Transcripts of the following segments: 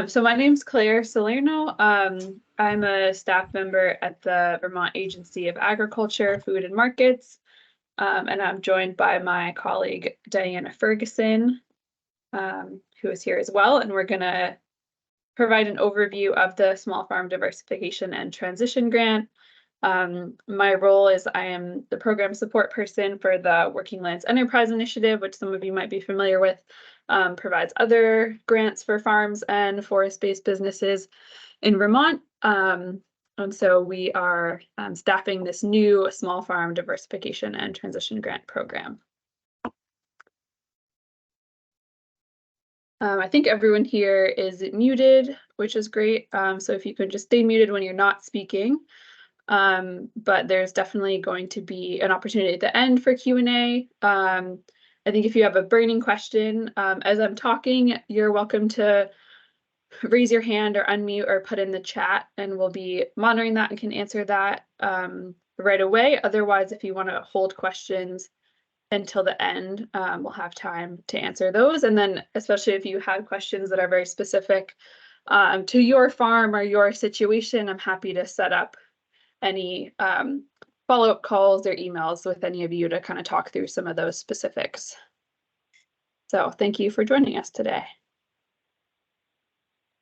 So my name's Claire Salerno. I'm a staff member at the Vermont Agency of Agriculture, Food and Markets, and I'm joined by my colleague Diana Ferguson, who is here as well. And we're going to provide an overview of the Small Farm Diversification and Transition Grant. My role is I am the program support person for the Working Lands Enterprise Initiative, which some of you might be familiar with. Provides other grants for farms and forest-based businesses in Vermont. And so we are staffing this new Small Farm Diversification and Transition Grant program. I think everyone here is muted, which is great. So if you could just stay muted when you're not speaking. But there's definitely going to be an opportunity at the end for Q&A. I think if you have a burning question, as I'm talking, you're welcome to raise your hand or unmute or put in the chat, and we'll be monitoring that and can answer that right away. Otherwise, if you want to hold questions until the end, we'll have time to answer those. And then especially if you have questions that are very specific to your farm or your situation, I'm happy to set up any follow-up calls or emails with any of you to kind of talk through some of those specifics. So thank you for joining us today.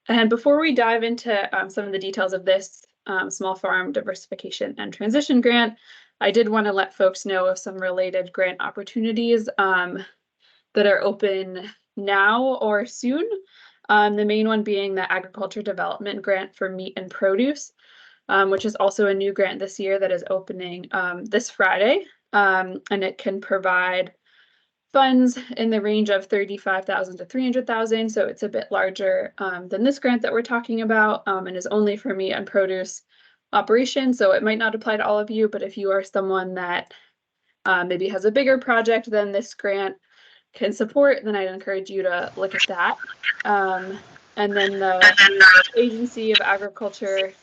And before we dive into some of the details of this Small Farm Diversification and Transition Grant, I did want to let folks know of some related grant opportunities that are open now or soon. The main one being the Agriculture Development Grant for Meat and Produce, which is also a new grant this year that is opening this Friday, and it can provide funds in the range of $35,000 to $300,000. So it's a bit larger than this grant that we're talking about, and is only for meat and produce operations. So it might not apply to all of you, but if you are someone that maybe has a bigger project than this grant can support, then I'd encourage you to look at that. And then the Agency of Agriculture.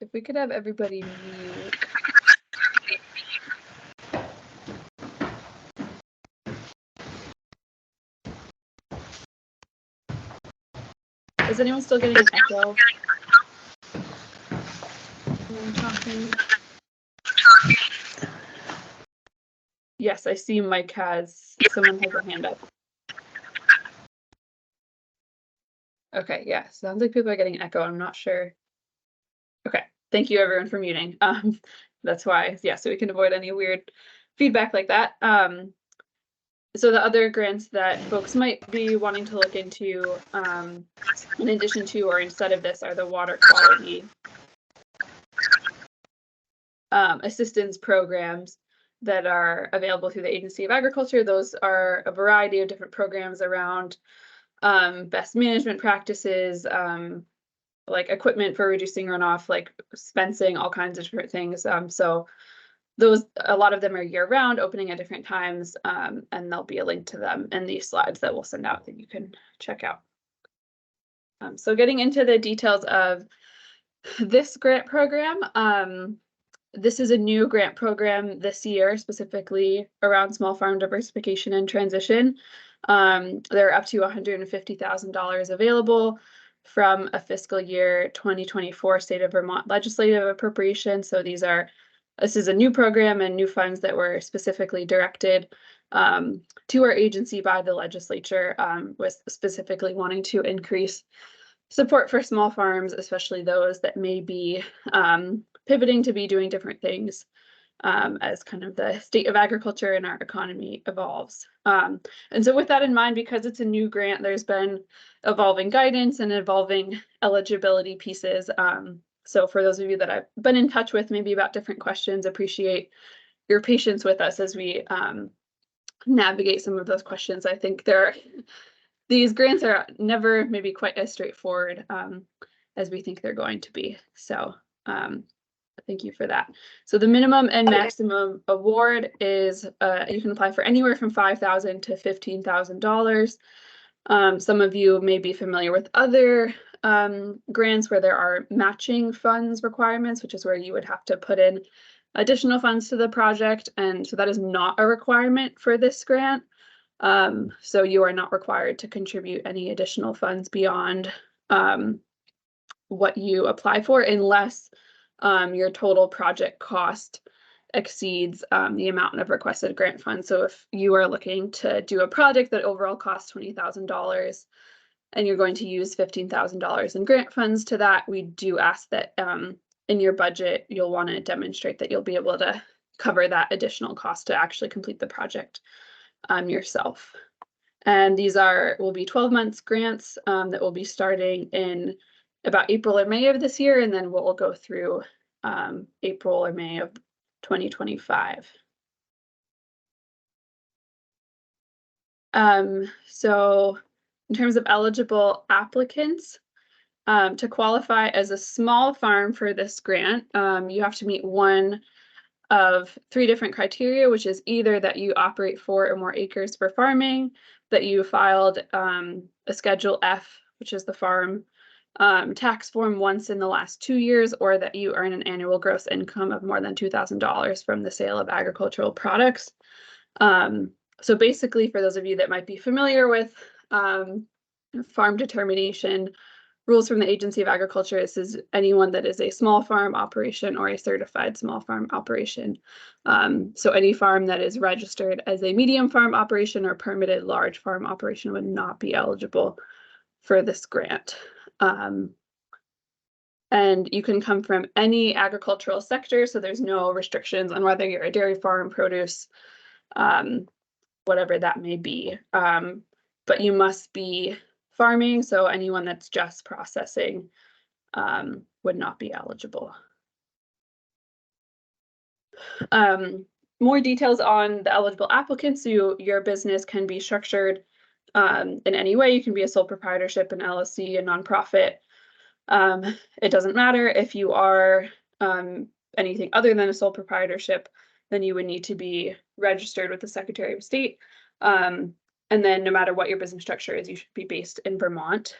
If we could have everybody mute. Is anyone still getting an echo? Yes, I see Mike someone has a hand up. Okay, yeah, sounds like people are getting an echo. I'm not sure. Okay, thank you everyone for muting. That's why, yeah, so we can avoid any weird feedback like that. So the other grants that folks might be wanting to look into, in addition to or instead of this, are the water quality assistance programs that are available through the Agency of Agriculture. Those are a variety of different programs around best management practices, like equipment for reducing runoff, like fencing, all kinds of different things. So those, a lot of them are year round, opening at different times, and there'll be a link to them in these slides that we'll send out that you can check out. So getting into the details of this grant program, this is a new grant program this year, specifically around small farm diversification and transition. There are up to $150,000 available from a fiscal year 2024 state of Vermont legislative appropriation. So this is a new program and new funds that were specifically directed to our agency by the legislature, was specifically wanting to increase support for small farms, especially those that may be pivoting to be doing different things as kind of the state of agriculture and our economy evolves. And so with that in mind, because it's a new grant, there's been evolving guidance and evolving eligibility pieces. So for those of you that I've been in touch with maybe about different questions, appreciate your patience with us as we navigate some of those questions. I think these grants are never maybe quite as straightforward as we think they're going to be. So thank you for that. So the minimum and maximum award is you can apply for anywhere from $5,000 to $15,000. Some of you may be familiar with other grants where there are matching funds requirements, which is where you would have to put in additional funds to the project, and so that is not a requirement for this grant. So you are not required to contribute any additional funds beyond what you apply for, unless your total project cost exceeds the amount of requested grant funds. So if you are looking to do a project that overall costs $20,000 and you're going to use $15,000 in grant funds to that, we do ask that in your budget, you'll want to demonstrate that you'll be able to cover that additional cost to actually complete the project yourself. And these will be 12 months grants that will be starting in about April or May of this year, and then we'll go through April or May of 2025. So in terms of eligible applicants, to qualify as a small farm for this grant, you have to meet one of 3 different criteria, which is either that you operate 4 or more acres for farming, that you filed a Schedule F, which is the farm tax form, once in the last 2 years, or that you earn an annual gross income of more than $2,000 from the sale of agricultural products. So basically, for those of you that might be familiar with farm determination rules from the Agency of Agriculture, this is anyone that is a small farm operation or a certified small farm operation. So any farm that is registered as a medium farm operation or permitted large farm operation would not be eligible for this grant. And you can come from any agricultural sector, so there's no restrictions on whether you're a dairy farm, produce, whatever that may be. But you must be farming, so anyone that's just processing would not be eligible. More details on the eligible applicants. So your business can be structured in any way. You can be a sole proprietorship, an LLC, a nonprofit. It doesn't matter if you are anything other than a sole proprietorship, then you would need to be registered with the Secretary of State. And then no matter what your business structure is, you should be based in Vermont.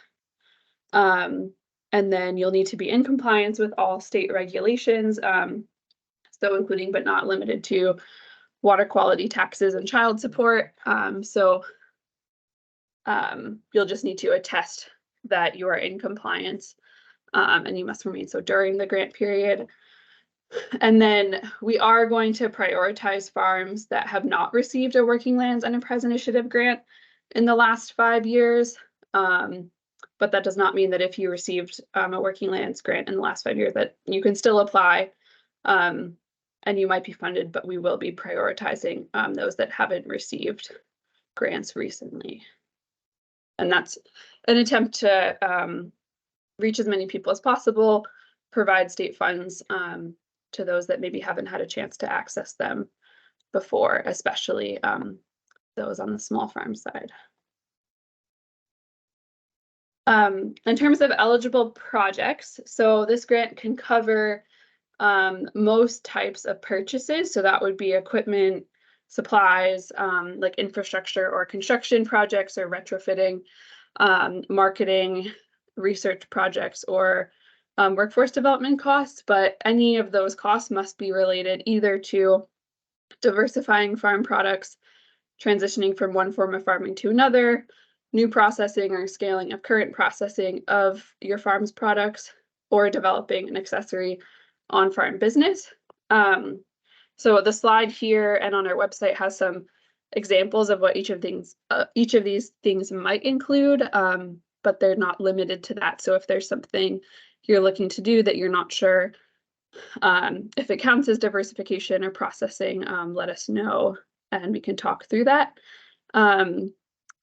And then you'll need to be in compliance with all state regulations, so including but not limited to water quality, taxes, and child support. So you'll just need to attest that you are in compliance, and you must remain so during the grant period. And then we are going to prioritize farms that have not received a Working Lands Enterprise Initiative grant in the last 5 years. But that does not mean that if you received a Working Lands grant in the last 5 years that you can still apply, and you might be funded, but we will be prioritizing those that haven't received grants recently. And that's an attempt to reach as many people as possible, provide state funds to those that maybe haven't had a chance to access them before, especially those on the small farm side. In terms of eligible projects, so this grant can cover most types of purchases. So that would be equipment, supplies, like infrastructure or construction projects or retrofitting, marketing, research projects, or workforce development costs. But any of those costs must be related either to diversifying farm products, transitioning from one form of farming to another, new processing or scaling of current processing of your farm's products, or developing an accessory on-farm business. So the slide here and on our website has some examples of what each of these things might include, but they're not limited to that. So if there's something you're looking to do that you're not sure if it counts as diversification or processing, let us know and we can talk through that.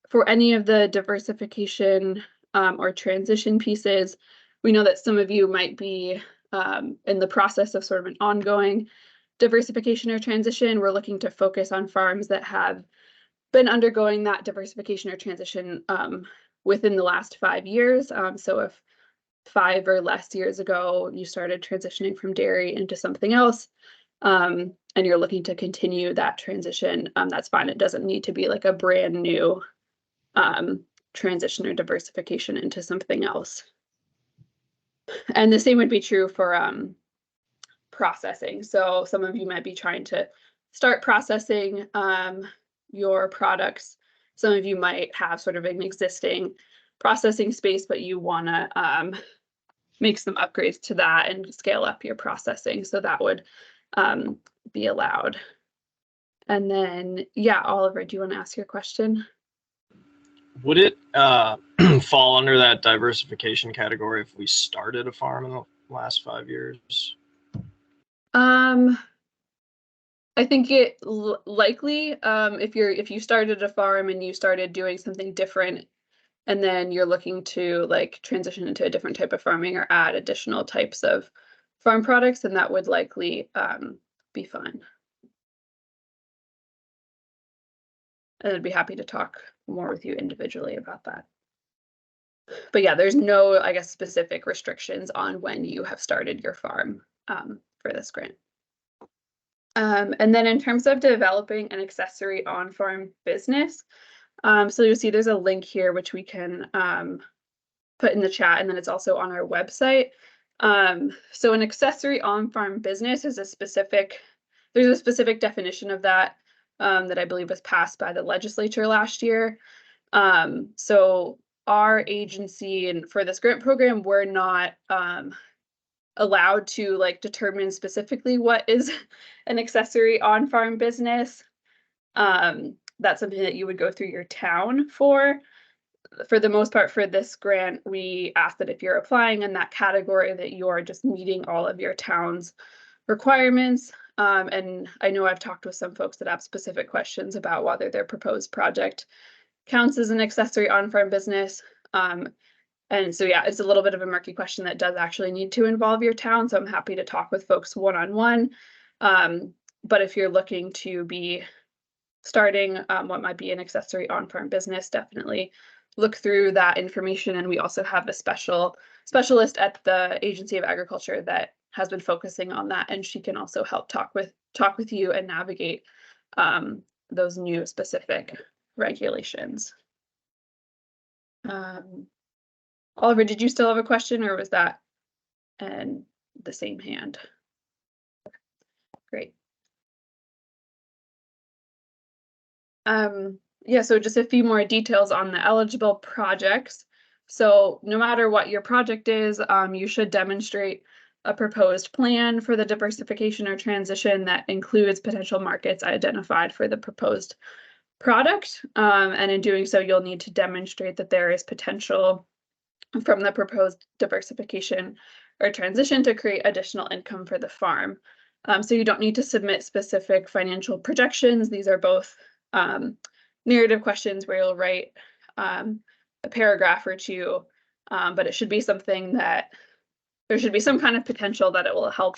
For any of the diversification or transition pieces, we know that some of you might be in the process of sort of an ongoing diversification or transition. We're looking to focus on farms that have been undergoing that diversification or transition within the last 5 years. So if 5 or less years ago you started transitioning from dairy into something else, and you're looking to continue that transition, that's fine. It doesn't need to be like a brand new transition or diversification into something else. And the same would be true for processing. So some of you might be trying to start processing your products. Some of you might have sort of an existing processing space, but you want to make some upgrades to that and scale up your processing. So that would be allowed. And then, yeah, Oliver, do you want to ask your question? Would it fall under that diversification category if we started a farm in the last 5 years? I think it likely, if you started a farm and you started doing something different, and then you're looking to like transition into a different type of farming or add additional types of farm products, then that would likely be fine. And I'd be happy to talk more with you individually about that. But yeah, there's no, I guess, specific restrictions on when you have started your farm for this grant. And then in terms of developing an accessory on-farm business, so you'll see there's a link here which we can put in the chat, and then it's also on our website. So an accessory on-farm business is there's a specific definition of that that I believe was passed by the legislature last year. So our agency and for this grant program, we're not allowed to like determine specifically what is an accessory on-farm business. That's something that you would go through your town for. For the most part, for this grant, we ask that if you're applying in that category, that you're just meeting all of your town's requirements. And I know I've talked with some folks that have specific questions about whether their proposed project counts as an accessory on-farm business. And so, yeah, it's a little bit of a murky question that does actually need to involve your town. So I'm happy to talk with folks one-on-one. But if you're looking to be starting what might be an accessory on-farm business, definitely look through that information. And we also have a specialist at the Agency of Agriculture that has been focusing on that, and she can also help talk with you and navigate those new specific regulations. Oliver, did you still have a question, or was that the same hand? Great. Yeah, so just a few more details on the eligible projects. So no matter what your project is, you should demonstrate a proposed plan for the diversification or transition that includes potential markets identified for the proposed product. And in doing so, you'll need to demonstrate that there is potential from the proposed diversification or transition to create additional income for the farm. So you don't need to submit specific financial projections. These are both narrative questions where you'll write a paragraph or two, but it should be something that there should be some kind of potential that it will help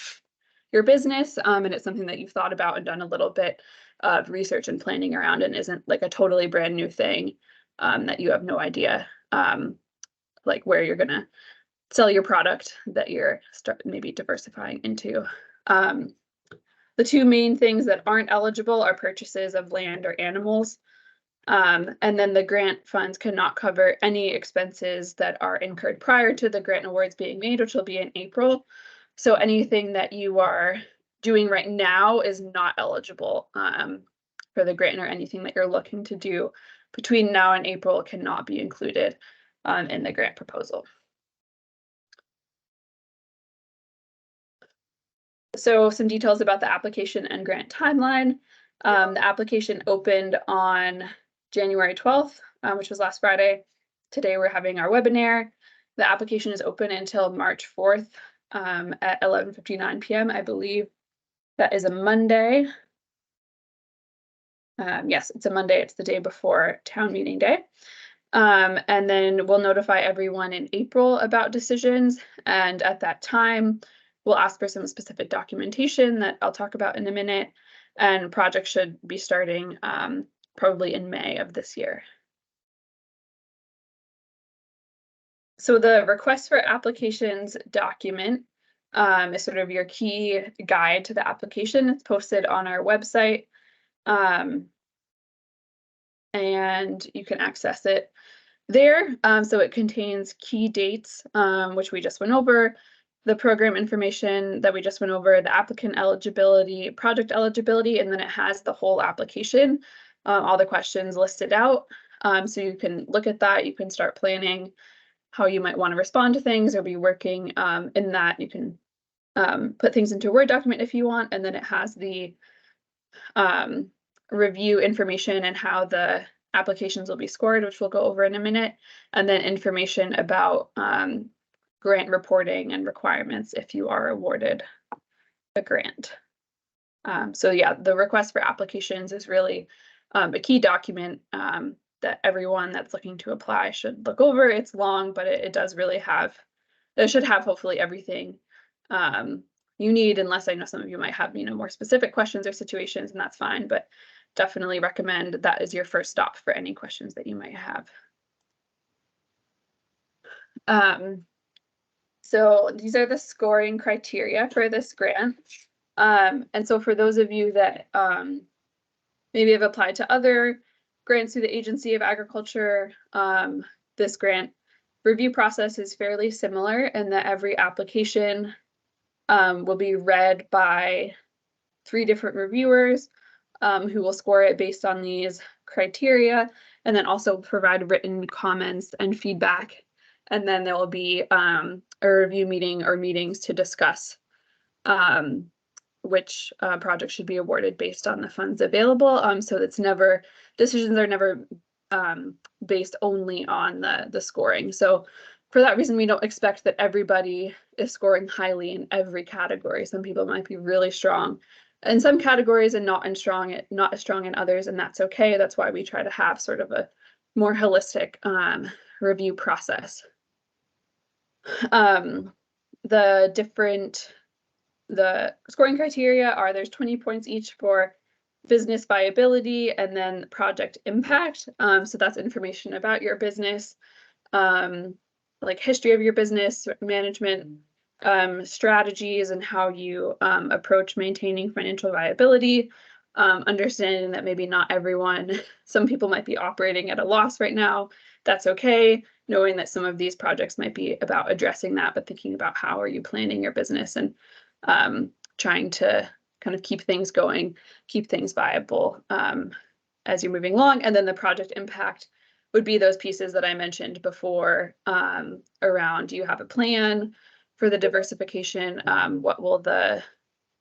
your business, and it's something that you've thought about and done a little bit of research and planning around, and isn't like a totally brand new thing that you have no idea like where you're gonna sell your product that you're maybe diversifying into. The two main things that aren't eligible are purchases of land or animals. And then the grant funds cannot cover any expenses that are incurred prior to the grant awards being made, which will be in April. So anything that you are doing right now is not eligible for the grant, or anything that you're looking to do between now and April cannot be included in the grant proposal. So some details about the application and grant timeline. The application opened on January 12th, which was last Friday. Today we're having our webinar. The application is open until March 4th at 11:59 p.m. I believe that is a Monday. Yes, it's a Monday. It's the day before town meeting day. And then we'll notify everyone in April about decisions. And at that time, we'll ask for some specific documentation that I'll talk about in a minute. And projects should be starting probably in May of this year. So the request for applications document is sort of your key guide to the application. It's posted on our website. And you can access it there. So it contains key dates, which we just went over, the program information that we just went over, the applicant eligibility, project eligibility, and then it has the whole application, all the questions listed out. So you can look at that, you can start planning how you might want to respond to things or be working in that. You can put things into a Word document if you want, and then it has the review information and how the applications will be scored, which we'll go over in a minute, and then information about grant reporting and requirements if you are awarded a grant. So yeah, the request for applications is really a key document that everyone that's looking to apply should look over. It's long, but it does really have, it should have hopefully everything you need, unless I know some of you might have, more specific questions or situations, and that's fine, but definitely recommend that as your first stop for any questions that you might have. So these are the scoring criteria for this grant. And so for those of you that maybe have applied to other grants through the Agency of Agriculture, this grant review process is fairly similar in that every application will be read by 3 different reviewers who will score it based on these criteria, and then also provide written comments and feedback. And then there will be a review meeting or meetings to discuss which project should be awarded based on the funds available. So it's never, decisions are never based only on the scoring. So for that reason, we don't expect that everybody is scoring highly in every category. Some people might be really strong in some categories and not as strong in others, and that's okay. That's why we try to have sort of a more holistic review process. The scoring criteria are, there's 20 points each for business viability and then project impact. So that's information about your business, like history of your business, management strategies, and how you approach maintaining financial viability. Understanding that maybe not everyone, some people might be operating at a loss right now. That's okay. Knowing that some of these projects might be about addressing that, but thinking about how are you planning your business and trying to kind of keep things going, keep things viable as you're moving along. And then the project impact would be those pieces that I mentioned before around, do you have a plan for the diversification? What will the,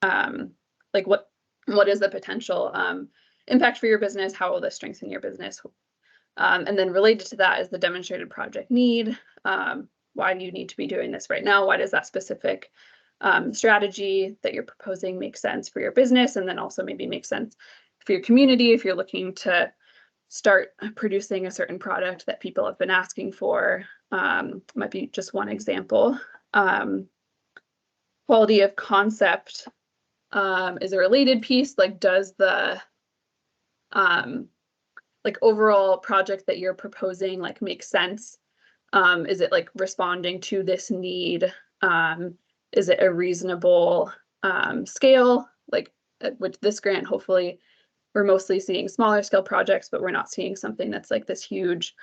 like what is the potential impact for your business? How will this strengthen your business? And then related to that is the demonstrated project need. Why do you need to be doing this right now? Why does that specific strategy that you're proposing make sense for your business, and then also maybe make sense for your community if you're looking to start producing a certain product that people have been asking for. Might be just one example. Quality of concept is a related piece. Like, does the like overall project that you're proposing like make sense? Is it like responding to this need? Is it a reasonable scale? Like with this grant, hopefully we're mostly seeing smaller scale projects, but we're not seeing something that's like this huge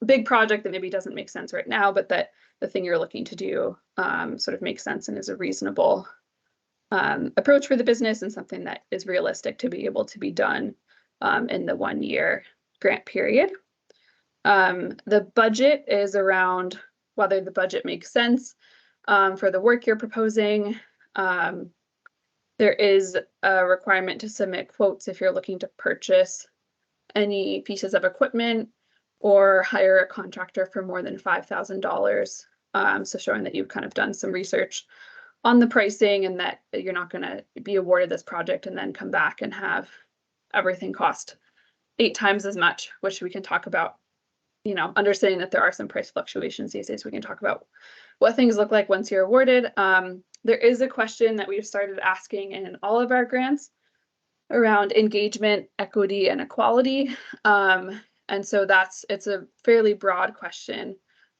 big project that maybe doesn't make sense right now, but that the thing you're looking to do sort of makes sense and is a reasonable approach for the business, and something that is realistic to be able to be done in the 1-year grant period. The budget is around whether the budget makes sense for the work you're proposing. There is a requirement to submit quotes if you're looking to purchase any pieces of equipment or hire a contractor for more than $5,000. So showing that you've kind of done some research on the pricing and that you're not going to be awarded this project and then come back and have everything cost 8 times as much, which we can talk about, understanding that there are some price fluctuations these days. We can talk about what things look like once you're awarded. There is a question that we've started asking in all of our grants around engagement, equity, and equality. And so it's a fairly broad question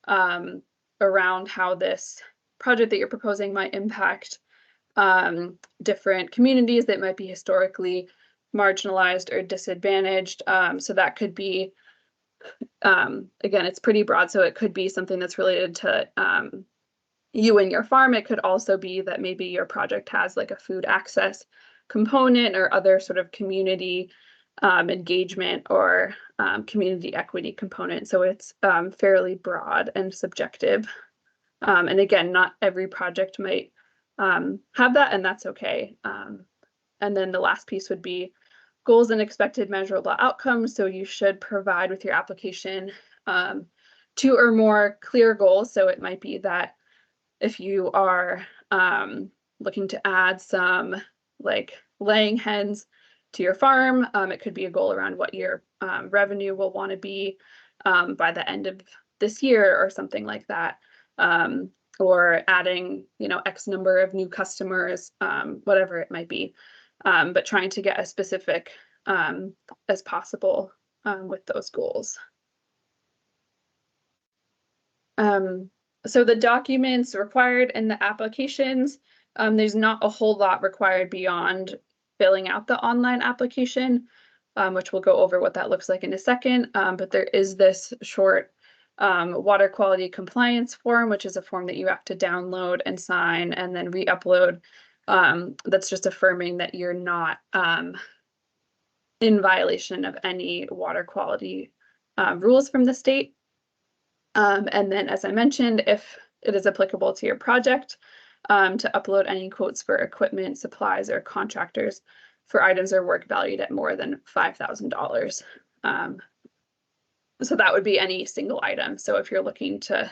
around how this project that you're proposing might impact different communities that might be historically marginalized or disadvantaged. So that could be, again, it's pretty broad. So it could be something that's related to you and your farm. It could also be that maybe your project has like a food access component or other sort of community engagement or community equity component. So it's fairly broad and subjective. And again, not every project might have that, and that's okay. And then the last piece would be goals and expected measurable outcomes. So you should provide with your application 2 or more clear goals. So it might be that if you are looking to add some like laying hens to your farm, it could be a goal around what your revenue will want to be by the end of this year or something like that. Or adding, X number of new customers, whatever it might be. But trying to get as specific as possible with those goals. So the documents required in the applications, there's not a whole lot required beyond filling out the online application, which we'll go over what that looks like in a second. But there is this short water quality compliance form, which is a form that you have to download and sign and then re-upload. That's just affirming that you're not in violation of any water quality rules from the state. And then, as I mentioned, if it is applicable to your project, to upload any quotes for equipment, supplies, or contractors for items or work valued at more than $5,000. So that would be any single item. So if you're looking to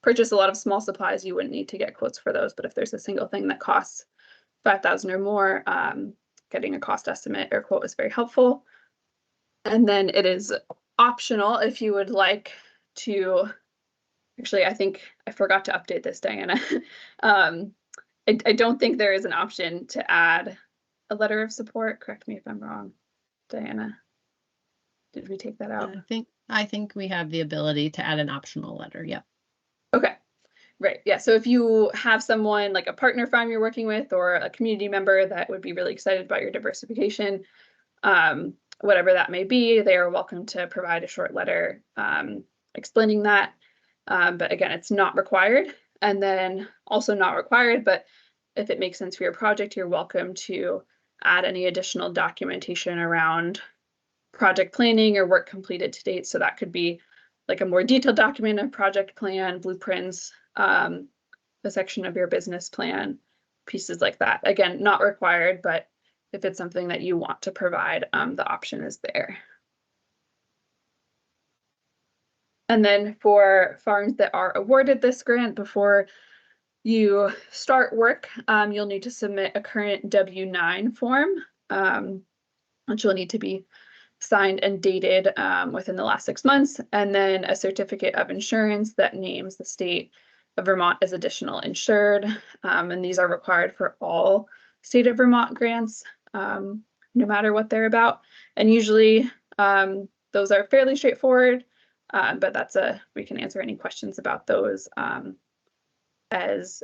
purchase a lot of small supplies, you wouldn't need to get quotes for those. But if there's a single thing that costs $5,000 or more, getting a cost estimate or quote is very helpful. And then it is optional if you would like to, actually, I think I forgot to update this, Diana. I don't think there is an option to add a letter of support. Correct me if I'm wrong, Diana. Did we take that out? I think we have the ability to add an optional letter. Yep. Okay. Right. Yeah. So if you have someone like a partner farm you're working with or a community member that would be really excited about your diversification, whatever that may be, they are welcome to provide a short letter explaining that. But again, it's not required. And then also not required, but if it makes sense for your project, you're welcome to add any additional documentation around project planning or work completed to date. So that could be like a more detailed document of project plan, blueprints, the section of your business plan, pieces like that. Again, not required, but if it's something that you want to provide, the option is there. And then for farms that are awarded this grant, before you start work, you'll need to submit a current W-9 form, which will need to be signed and dated within the last 6 months, and then a certificate of insurance that names the state of Vermont as additional insured. And these are required for all state of Vermont grants, no matter what they're about. And usually those are fairly straightforward, but we can answer any questions about those as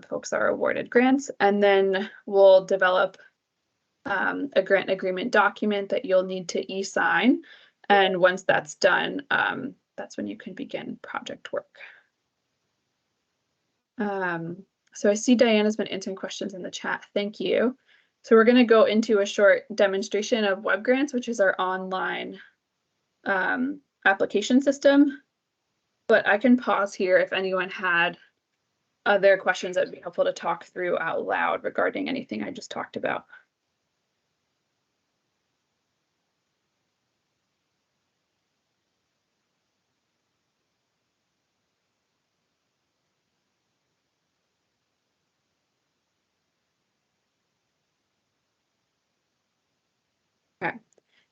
folks are awarded grants. And then we'll develop a grant agreement document that you'll need to e-sign. And once that's done, that's when you can begin project work. So I see Diana's been answering questions in the chat. Thank you. So we're going to go into a short demonstration of WebGrants, which is our online application system. But I can pause here if anyone had other questions that would be helpful to talk through out loud regarding anything I just talked about. Okay,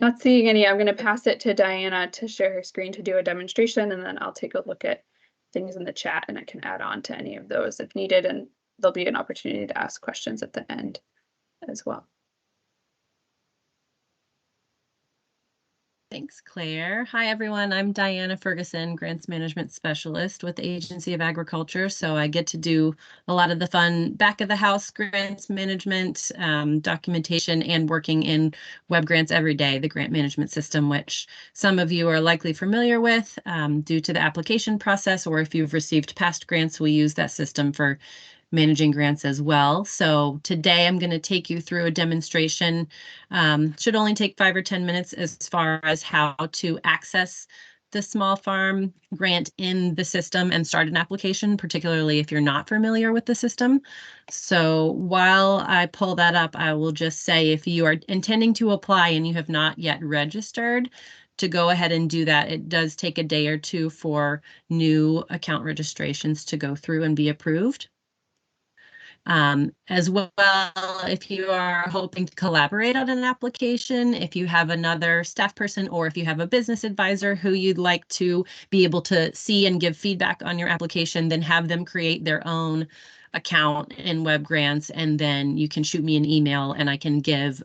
not seeing any. I'm going to pass it to Diana to share her screen to do a demonstration, and then I'll take a look at things in the chat and I can add on to any of those if needed, and there'll be an opportunity to ask questions at the end as well. Thanks, Claire. Hi, everyone. I'm Diana Ferguson, Grants Management Specialist with the Agency of Agriculture. So I get to do a lot of the fun back of the house grants management, documentation, and working in web grants every day, the grant management system, which some of you are likely familiar with due to the application process, or if you've received past grants, we use that system for managing grants as well. So today I'm going to take you through a demonstration. Should only take 5 or 10 minutes as far as how to access the small farm grant in the system and start an application, particularly if you're not familiar with the system. So while I pull that up, I will just say if you are intending to apply and you have not yet registered, to go ahead and do that. It does take a day or two for new account registrations to go through and be approved. As well, if you are hoping to collaborate on an application, if you have another staff person or if you have a business advisor who you'd like to be able to see and give feedback on your application, then have them create their own account in Web Grants, and then you can shoot me an email and I can give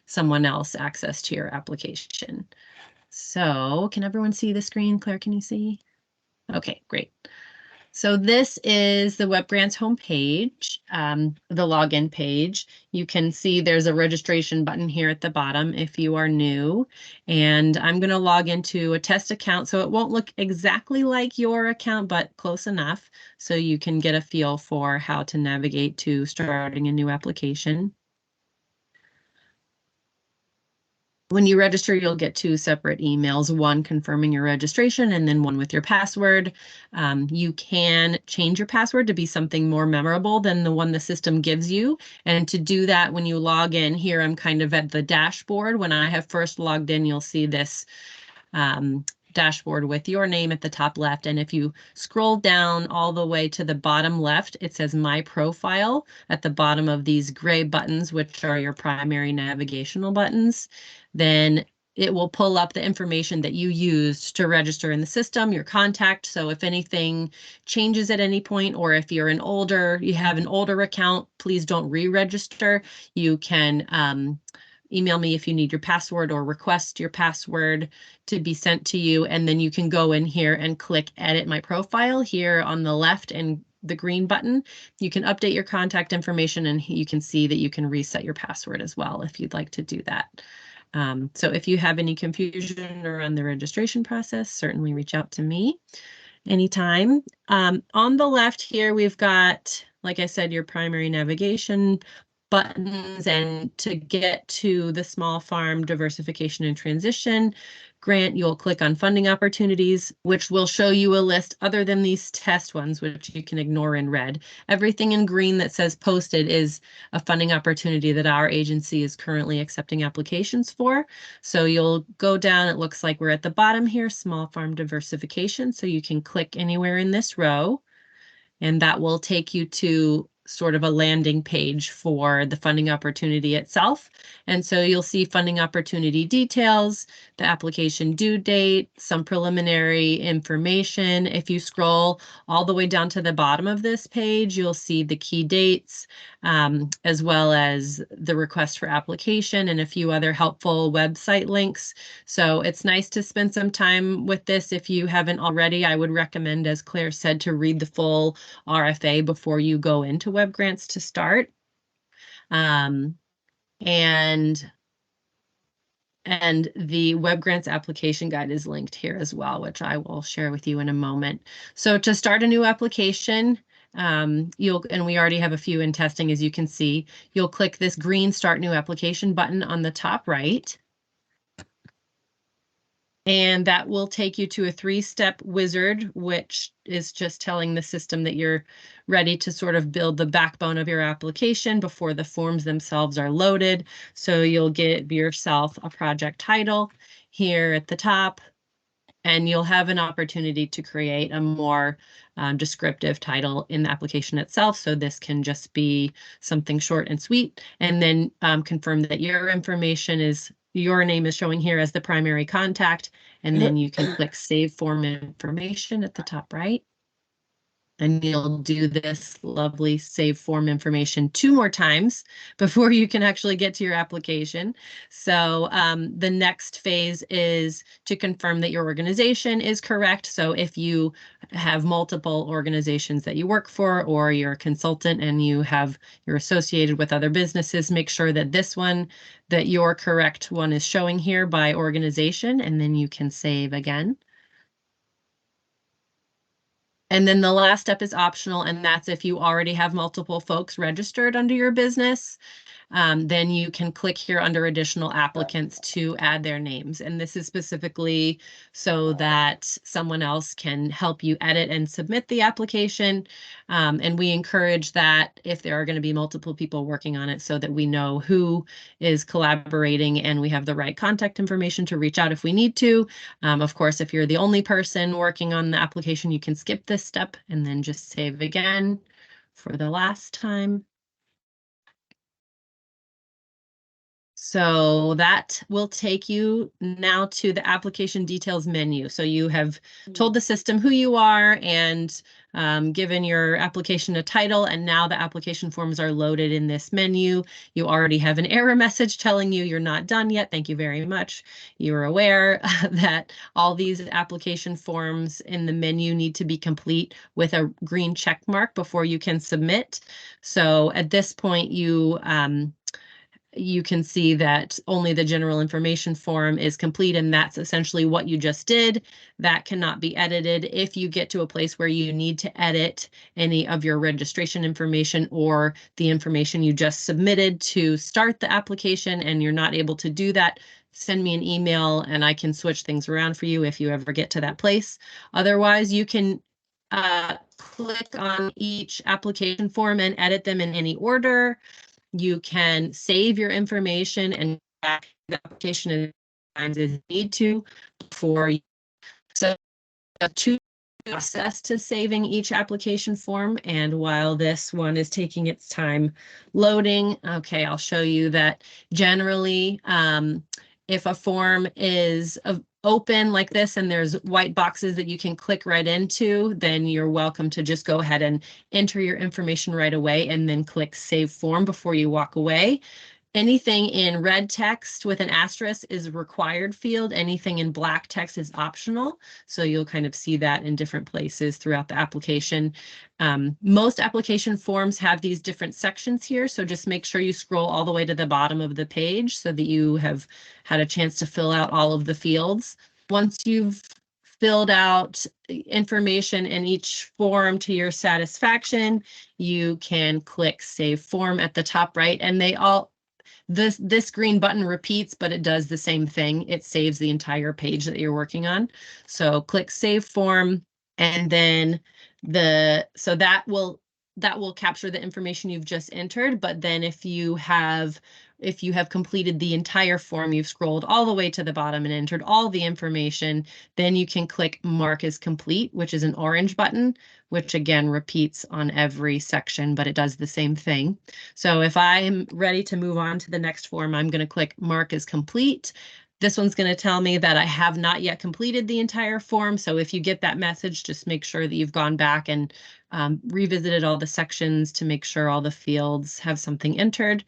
someone else access to your application. So can everyone see the screen? Claire, can you see? Okay, great. So this is the Web Grants homepage, the login page. You can see there's a registration button here at the bottom if you are new. And I'm going to log into a test account, so it won't look exactly like your account, but close enough so you can get a feel for how to navigate to starting a new application. When you register, you'll get 2 separate emails, one confirming your registration and then one with your password. You can change your password to be something more memorable than the one the system gives you. And to do that, when you log in here, I'm kind of at the dashboard. When I have first logged in, you'll see this dashboard with your name at the top left. And if you scroll down all the way to the bottom left, it says My Profile at the bottom of these gray buttons, which are your primary navigational buttons. Then it will pull up the information that you used to register in the system, your contact. So if anything changes at any point, or if you have an older account, please don't re-register. You can email me if you need your password or request your password to be sent to you. And then you can go in here and click Edit My Profile here on the left and the green button. You can update your contact information and you can see that you can reset your password as well if you'd like to do that. So if you have any confusion around the registration process, certainly reach out to me anytime. On the left here, we've got, like I said, your primary navigation buttons, and to get to the small farm diversification and transition grant, you'll click on funding opportunities, which will show you a list other than these test ones, which you can ignore in red. Everything in green that says posted is a funding opportunity that our agency is currently accepting applications for. So you'll go down, it looks like we're at the bottom here, small farm diversification. So you can click anywhere in this row, and that will take you to sort of a landing page for the funding opportunity itself. And so you'll see funding opportunity details, the application due date, some preliminary information. If you scroll all the way down to the bottom of this page, you'll see the key dates, as well as the request for application and a few other helpful website links. So it's nice to spend some time with this. If you haven't already, I would recommend, as Claire said, to read the full RFA before you go into Web Grants to start. And the Web Grants application guide is linked here as well, which I will share with you in a moment. So to start a new application, and we already have a few in testing, as you can see, you'll click this green Start New Application button on the top right. And that will take you to a 3-step wizard, which is just telling the system that you're ready to sort of build the backbone of your application before the forms themselves are loaded. So you'll give yourself a project title here at the top, and you'll have an opportunity to create a more descriptive title in the application itself. So this can just be something short and sweet, and then confirm that your name is showing here as the primary contact, and then you can click Save Form Information at the top right. And you'll do this lovely save form information 2 more times before you can actually get to your application. So the next phase is to confirm that your organization is correct. So if you have multiple organizations that you work for, or you're a consultant and you're associated with other businesses, make sure that this one, that your correct one is showing here by organization, and then you can save again. And then the last step is optional, and that's if you already have multiple folks registered under your business. Then you can click here under additional applicants to add their names. And this is specifically so that someone else can help you edit and submit the application. And we encourage that if there are going to be multiple people working on it, so that we know who is collaborating and we have the right contact information to reach out if we need to. Of course, if you're the only person working on the application, you can skip this step and then just save again for the last time. So that will take you now to the application details menu. So you have told the system who you are and given your application a title, and now the application forms are loaded in this menu. You already have an error message telling you you're not done yet. Thank you very much. You're aware that all these application forms in the menu need to be complete with a green check mark before you can submit. So at this point, you can see that only the general information form is complete, and that's essentially what you just did. That cannot be edited. If you get to a place where you need to edit any of your registration information or the information you just submitted to start the application and you're not able to do that, send me an email and I can switch things around for you if you ever get to that place. Otherwise, you can click on each application form and edit them in any order. You can save your information and back the application as times as you need to before you. So two process to saving each application form. And while this one is taking its time loading, okay, I'll show you that generally, if a form is open like this and there's white boxes that you can click right into, then you're welcome to just go ahead and enter your information right away and then click Save Form before you walk away. Anything in red text with an asterisk is a required field. Anything in black text is optional. So you'll kind of see that in different places throughout the application. Most application forms have these different sections here. So just make sure you scroll all the way to the bottom of the page so that you have had a chance to fill out all of the fields. Once you've filled out information in each form to your satisfaction, you can click Save Form at the top right, and this green button repeats, but it does the same thing. It saves the entire page that you're working on. So click Save Form, and then that will capture the information you've just entered. But then if you have completed the entire form, you've scrolled all the way to the bottom and entered all the information, then you can click Mark as Complete, which is an orange button, which again repeats on every section, but it does the same thing. So if I'm ready to move on to the next form, I'm going to click Mark as Complete. This one's going to tell me that I have not yet completed the entire form. So if you get that message, just make sure that you've gone back and revisited all the sections to make sure all the fields have something entered.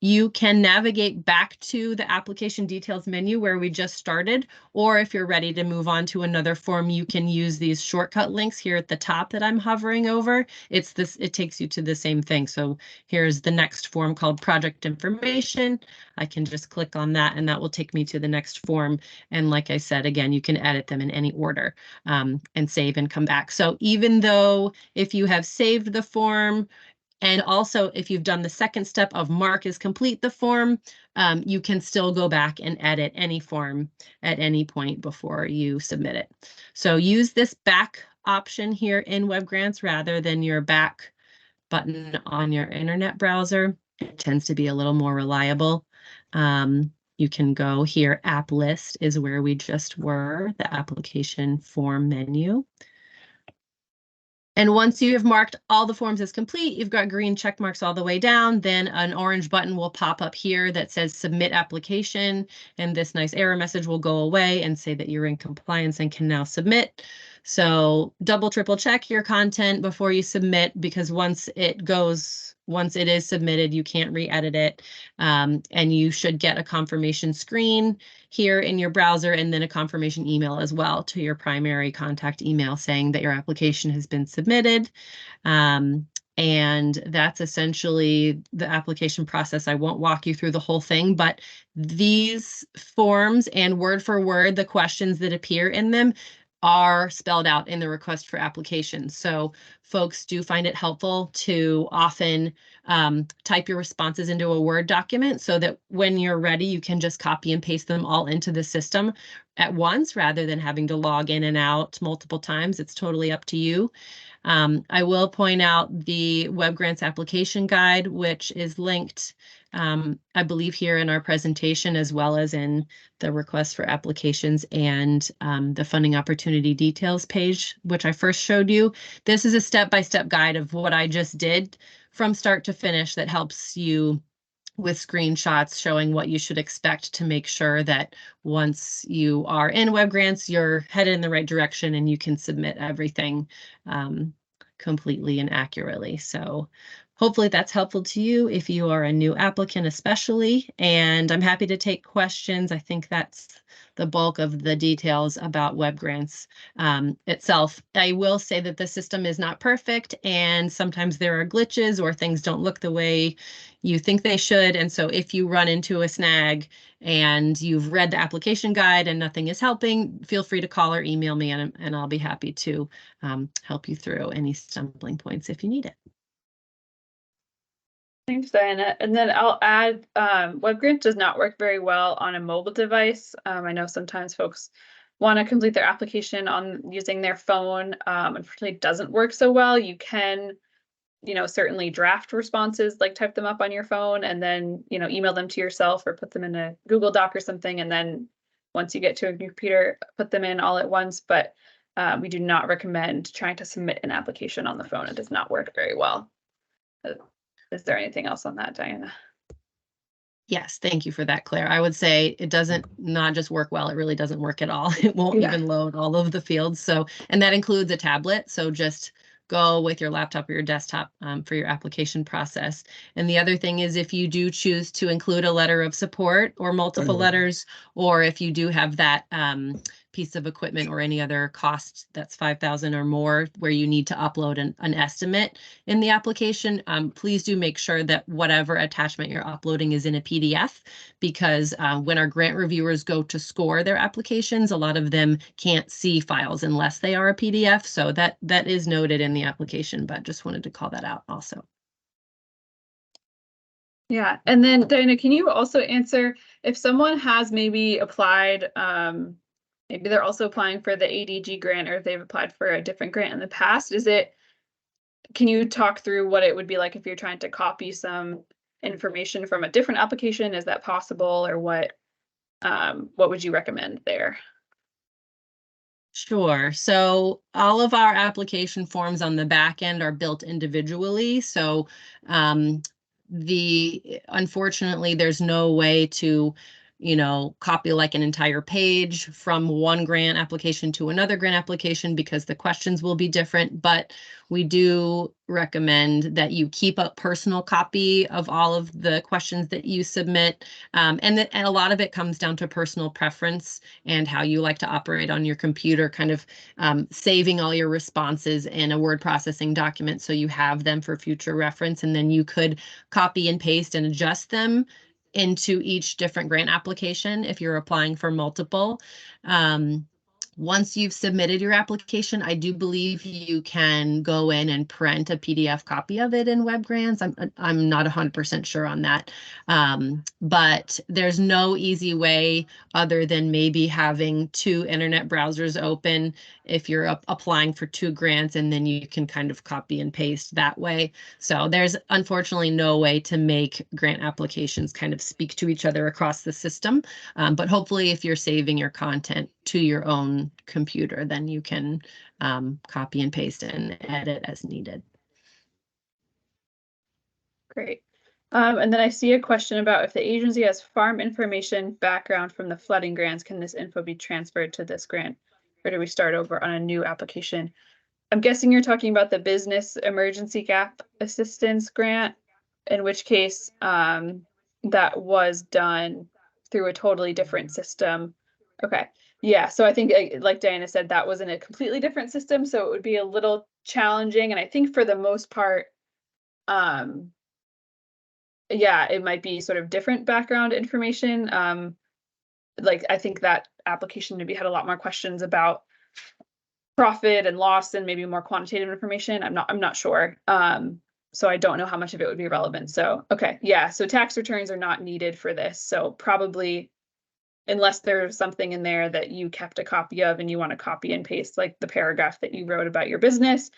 You can navigate back to the application details menu where we just started, or if you're ready to move on to another form, you can use these shortcut links here at the top that I'm hovering over. It takes you to the same thing. So here's the next form called Project Information. I can just click on that and that will take me to the next form. And like I said, again, you can edit them in any order and save and come back. So even though if you have saved the form, and also, if you've done the second step of Mark as Complete the form, you can still go back and edit any form at any point before you submit it. So use this back option here in Web Grants rather than your back button on your internet browser. It tends to be a little more reliable. You can go here, App List is where we just were, the application form menu. And once you have marked all the forms as complete, you've got green check marks all the way down, then an orange button will pop up here that says Submit Application, and this nice error message will go away and say that you're in compliance and can now submit. So double, triple check your content before you submit, because once it is submitted, you can't re-edit it. And you should get a confirmation screen here in your browser, and then a confirmation email as well to your primary contact email saying that your application has been submitted. And that's essentially the application process. I won't walk you through the whole thing, but these forms and word for word, the questions that appear in them are spelled out in the request for application. So folks do find it helpful to often type your responses into a Word document so that when you're ready, you can just copy and paste them all into the system at once rather than having to log in and out multiple times. It's totally up to you. I will point out the Web Grants application guide, which is linked, I believe, here in our presentation, as well as in the request for applications and the funding opportunity details page, which I first showed you. This is a step-by-step guide of what I just did from start to finish that helps you with screenshots showing what you should expect to make sure that once you are in Web Grants, you're headed in the right direction and you can submit everything completely and accurately. So hopefully that's helpful to you if you are a new applicant especially, and I'm happy to take questions. I think that's the bulk of the details about Web Grants itself. I will say that the system is not perfect, and sometimes there are glitches or things don't look the way you think they should. And so if you run into a snag and you've read the application guide and nothing is helping, feel free to call or email me, and I'll be happy to help you through any stumbling points if you need it. Thanks, Diana. And then I'll add, WebGrants does not work very well on a mobile device. I know sometimes folks want to complete their application on using their phone. Unfortunately, it doesn't work so well. You can, certainly draft responses, like type them up on your phone and then, email them to yourself or put them in a Google Doc or something. And then once you get to a computer, put them in all at once. But we do not recommend trying to submit an application on the phone. It does not work very well. Is there anything else on that, Diana? Yes, thank you for that, Claire. I would say it doesn't not just work well, it really doesn't work at all. It won't even load all of the fields. So, and that includes a tablet. So just go with your laptop or your desktop for your application process. And the other thing is, if you do choose to include a letter of support or multiple letters, or if you do have that piece of equipment or any other cost that's $5,000 or more where you need to upload an estimate in the application, please do make sure that whatever attachment you're uploading is in a PDF, because when our grant reviewers go to score their applications, a lot of them can't see files unless they are a PDF. So that is noted in the application, but just wanted to call that out also. Yeah, and then Diana, can you also answer if someone has maybe applied, maybe they're also applying for the ADG grant, or if they've applied for a different grant in the past, can you talk through what it would be like if you're trying to copy some information from a different application? Is that possible, or what would you recommend there? Sure. So all of our application forms on the back end are built individually. So unfortunately, there's no way to, copy like an entire page from one grant application to another grant application because the questions will be different. But we do recommend that you keep a personal copy of all of the questions that you submit. And a lot of it comes down to personal preference and how you like to operate on your computer, kind of saving all your responses in a word processing document so you have them for future reference. And then you could copy and paste and adjust them into each different grant application if you're applying for multiple. Once you've submitted your application, I do believe you can go in and print a PDF copy of it in Web Grants. I'm not 100% sure on that, but there's no easy way other than maybe having two internet browsers open if you're applying for two grants, and then you can kind of copy and paste that way. So there's unfortunately no way to make grant applications kind of speak to each other across the system, but hopefully if you're saving your content to your own computer, then you can copy and paste and edit as needed. Great. And then I see a question about if the agency has farm information background from the flooding grants, can this info be transferred to this grant? or do we start over on a new application? I'm guessing you're talking about the Business Emergency Gap Assistance Grant, in which case that was done through a totally different system. Okay. Yeah, so I think like Diana said, that was in a completely different system, so it would be a little challenging. And I think for the most part, yeah, it might be sort of different background information. Like I think that application maybe had a lot more questions about profit and loss and maybe more quantitative information. I'm not sure. So I don't know how much of it would be relevant. So, okay, yeah, so tax returns are not needed for this. So probably, unless there's something in there that you kept a copy of and you want to copy and paste, like the paragraph that you wrote about your business,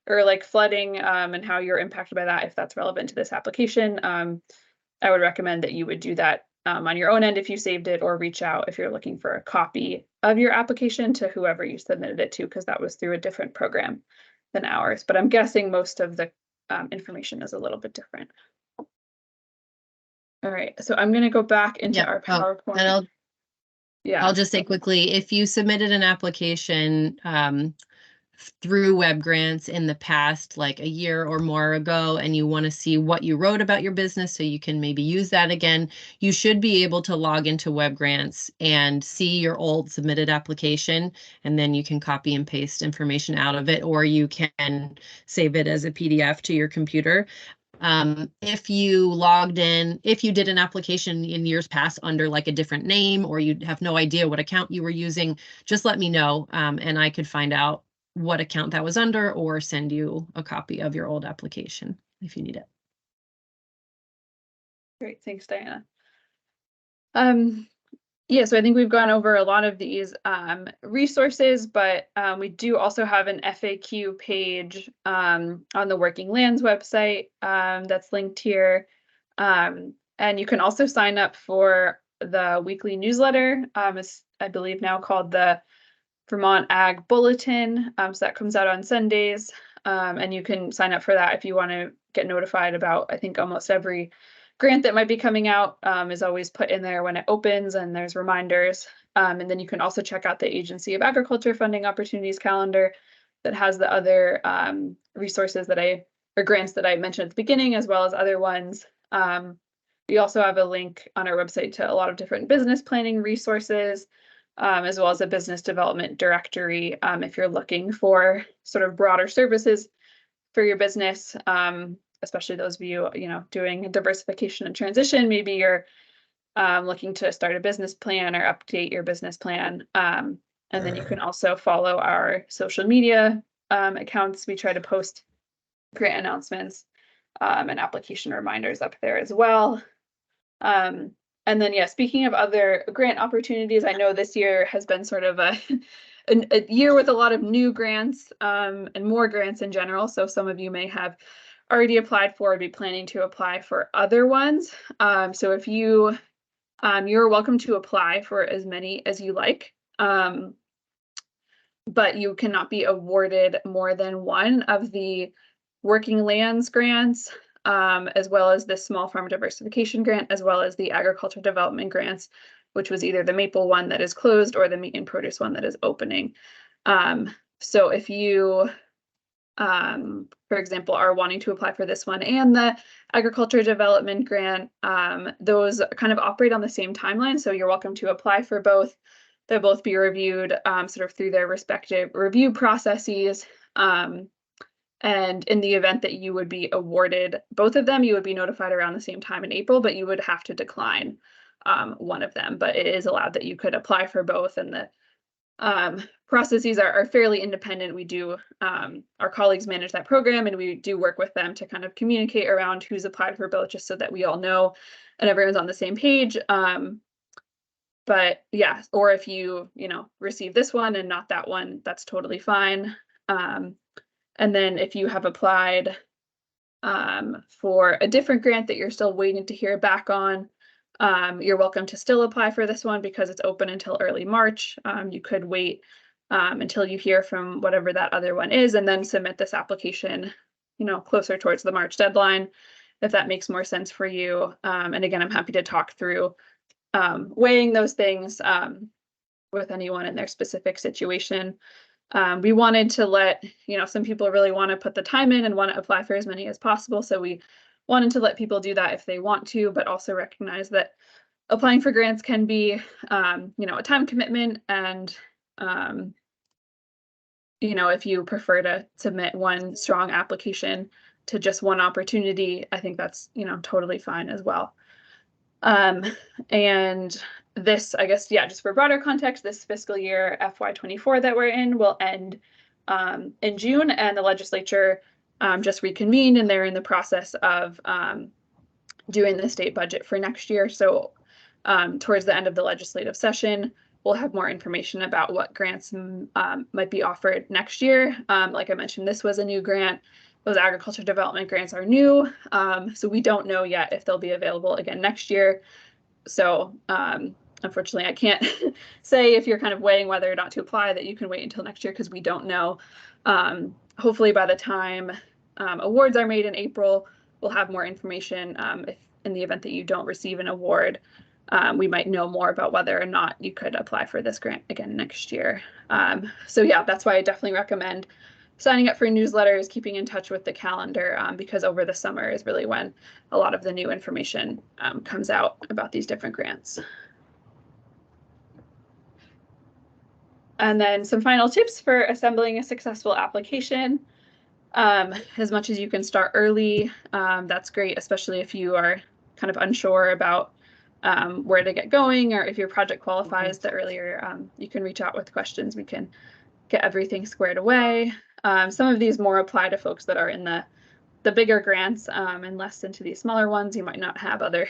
or like flooding and how you're impacted by that, if that's relevant to this application, I would recommend that you would do that on your own end if you saved it, or reach out if you're looking for a copy of your application to whoever you submitted it to, because that was through a different program than ours. But I'm guessing most of the information is a little bit different. All right, so I'm going to go back into our PowerPoint. And yeah, I'll just say quickly, if you submitted an application through web grants in the past, like a year or more ago, and you want to see what you wrote about your business so you can maybe use that again, you should be able to log into web grants and see your old submitted application, and then you can copy and paste information out of it, or you can save it as a PDF to your computer. If you logged in, if you did an application in years past under like a different name, or you have no idea what account you were using, just let me know, and I could find out what account that was under, or send you a copy of your old application if you need it. Great, thanks, Diana. Yeah, so I think we've gone over a lot of these resources, but we do also have an FAQ page on the Working Lands website that's linked here. And you can also sign up for the weekly newsletter. It's, I believe, now called the Vermont Ag Bulletin. So that comes out on Sundays. And you can sign up for that if you want to get notified about, I think, almost every grant that might be coming out is always put in there when it opens, and there's reminders. And then you can also check out the Agency of Agriculture Funding Opportunities calendar that has the other resources that or grants that I mentioned at the beginning, as well as other ones. We also have a link on our website to a lot of different business planning resources, as well as a business development directory if you're looking for sort of broader services for your business. Especially those of you, doing diversification and transition. Maybe you're looking to start a business plan or update your business plan. And then you can also follow our social media accounts. We try to post grant announcements and application reminders up there as well. And then, yeah, speaking of other grant opportunities, I know this year has been sort of a year with a lot of new grants and more grants in general. So some of you may have already applied for or be planning to apply for other ones. So if you're welcome to apply for as many as you like, but you cannot be awarded more than one of the Working Lands grants, as well as the Small Farm Diversification Grant, as well as the Agriculture Development Grants, which was either the Maple one that is closed or the Meat and Produce one that is opening. So if you for example, are wanting to apply for this one and the Agriculture Development Grant, those kind of operate on the same timeline. So you're welcome to apply for both. They'll both be reviewed sort of through their respective review processes. And in the event that you would be awarded both of them, you would be notified around the same time in April, but you would have to decline one of them. But it is allowed that you could apply for both, and the processes are fairly independent. We do, our colleagues manage that program, and we do work with them to kind of communicate around who's applied for both, just so that we all know and everyone's on the same page. But yeah, or if you receive this one and not that one, that's totally fine. And then if you have applied for a different grant that you're still waiting to hear back on, you're welcome to still apply for this one because it's open until early March. You could wait until you hear from whatever that other one is, and then submit this application, closer towards the March deadline, if that makes more sense for you. And again, I'm happy to talk through weighing those things with anyone in their specific situation. We wanted to let, some people really want to put the time in and want to apply for as many as possible. So we wanted to let people do that if they want to, but also recognize that applying for grants can be, a time commitment. And, if you prefer to submit one strong application to just one opportunity, I think that's, totally fine as well. And this, I guess, just for broader context, this fiscal year FY24 that we're in will end in June, and the legislature just reconvened, and they're in the process of doing the state budget for next year. So towards the end of the legislative session, we'll have more information about what grants might be offered next year. Like I mentioned, this was a new grant. Those agriculture development grants are new. So we don't know yet if they'll be available again next year. So unfortunately, I can't say if you're kind of weighing whether or not to apply that you can wait until next year, because we don't know. Hopefully by the time awards are made in April, we'll have more information. If in the event that you don't receive an award, we might know more about whether or not you could apply for this grant again next year. So yeah, that's why I definitely recommend signing up for newsletters, keeping in touch with the calendar, because over the summer is really when a lot of the new information comes out about these different grants. And then some final tips for assembling a successful application. As much as you can start early, that's great, especially if you are kind of unsure about where to get going, or if your project qualifies. The earlier you can reach out with questions, we can get everything squared away. Some of these more apply to folks that are in the bigger grants, and less into these smaller ones. You might not have other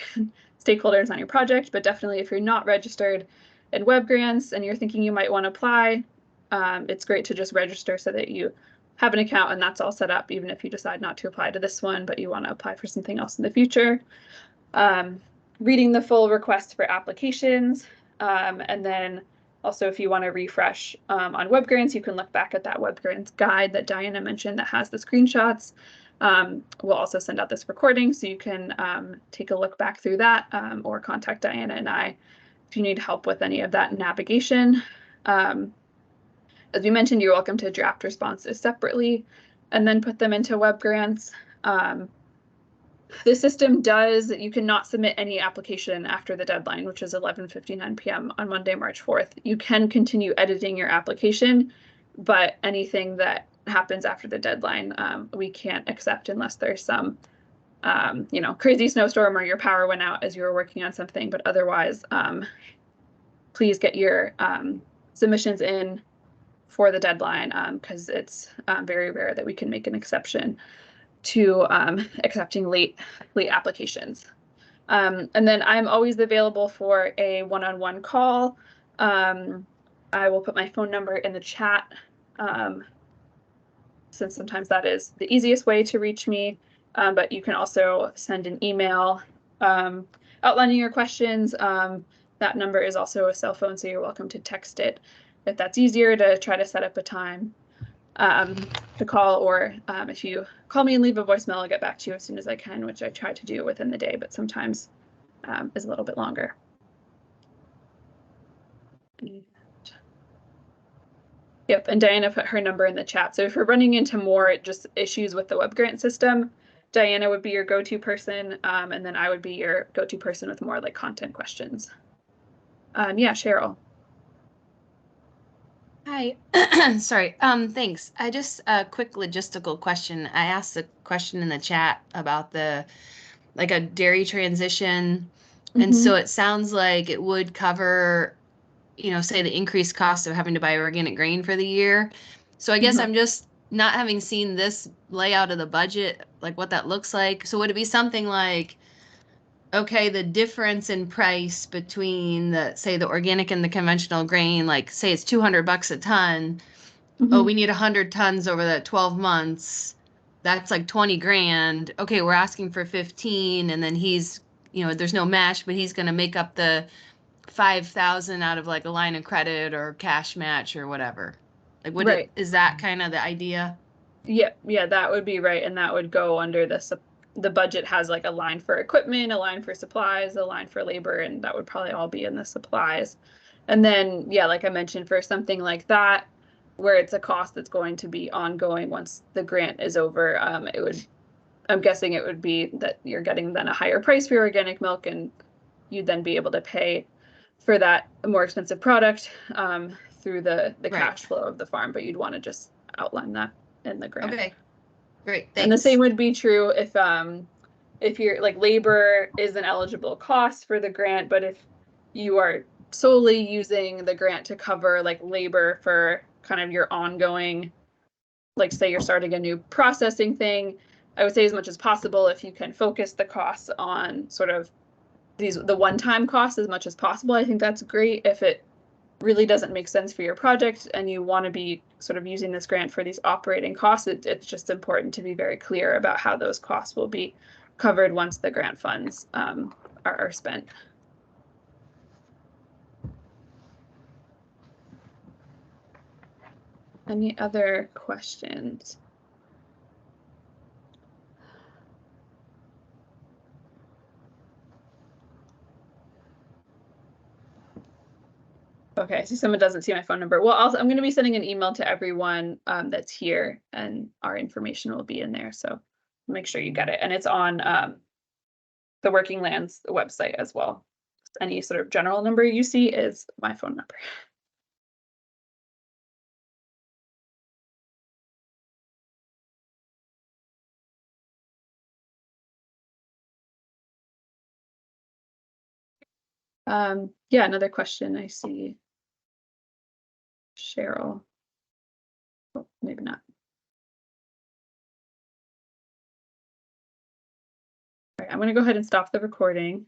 stakeholders on your project, but definitely if you're not registered in web grants and you're thinking you might want to apply, it's great to just register so that you have an account and that's all set up, even if you decide not to apply to this one, but you want to apply for something else in the future. Reading the full request for applications, and then also if you want to refresh on web grants, you can look back at that web grants guide that Diana mentioned that has the screenshots. We'll also send out this recording so you can take a look back through that, or contact Diana and I if you need help with any of that navigation. As we mentioned, you're welcome to draft responses separately and then put them into web grants. The system you cannot submit any application after the deadline, which is 11:59 p.m. on Monday, March 4th. You can continue editing your application, but anything that happens after the deadline, we can't accept unless there's some, crazy snowstorm or your power went out as you were working on something. But otherwise, please get your submissions in for the deadline, because it's very rare that we can make an exception to accepting late applications. And then I'm always available for a one-on-one call. I will put my phone number in the chat, since sometimes that is the easiest way to reach me. But you can also send an email outlining your questions. That number is also a cell phone, so you're welcome to text it if that's easier to try to set up a time to call, or if you call me and leave a voicemail, I'll get back to you as soon as I can, which I try to do within the day, but sometimes is a little bit longer. Yep, and Diana put her number in the chat. So if we're running into more just issues with the web grant system, Diana would be your go-to person, and then I would be your go-to person with more like content questions. Yeah, Cheryl. Hi, sorry. Thanks. I just a quick logistical question. I asked a question in the chat about like a dairy transition. And so it sounds like it would cover, say the increased cost of having to buy organic grain for the year. So I guess I'm just not having seen this layout of the budget, like what that looks like. So would it be something like, okay, the difference in price between the organic and the conventional grain, like say it's $200 a ton. Oh, we need 100 tons over that 12 months. That's like 20 grand. Okay, we're asking for 15, and then he's, there's no match, but he's going to make up the 5,000 out of like a line of credit or cash match or whatever. Like, is that kind of the idea? Yeah, that would be right, and that would go under the budget has like a line for equipment, a line for supplies, a line for labor, and that would probably all be in the supplies. And then, yeah, like I mentioned, for something like that, where it's a cost that's going to be ongoing once the grant is over, I'm guessing it would be that you're getting then a higher price for your organic milk, and you'd then be able to pay for that more expensive product through the Right. cash flow of the farm, but you'd want to just outline that in the grant. Okay, great, And the thanks. same would be true if you're like labor is an eligible cost for the grant, but if you are solely using the grant to cover like labor for kind of your ongoing, like say you're starting a new processing thing, I would say as much as possible, if you can focus the costs on sort of the one-time costs as much as possible, I think that's great. If it really doesn't make sense for your project and you want to be sort of using this grant for these operating costs, it's just important to be very clear about how those costs will be covered once the grant funds are spent. Any other questions? Okay, so someone doesn't see my phone number. Well, I'm going to be sending an email to everyone that's here, and our information will be in there. So make sure you get it. And it's on the Working Lands website as well. Any sort of general number you see is my phone number. Yeah, another question I see. Cheryl. Oh, maybe not. All right, I'm going to go ahead and stop the recording.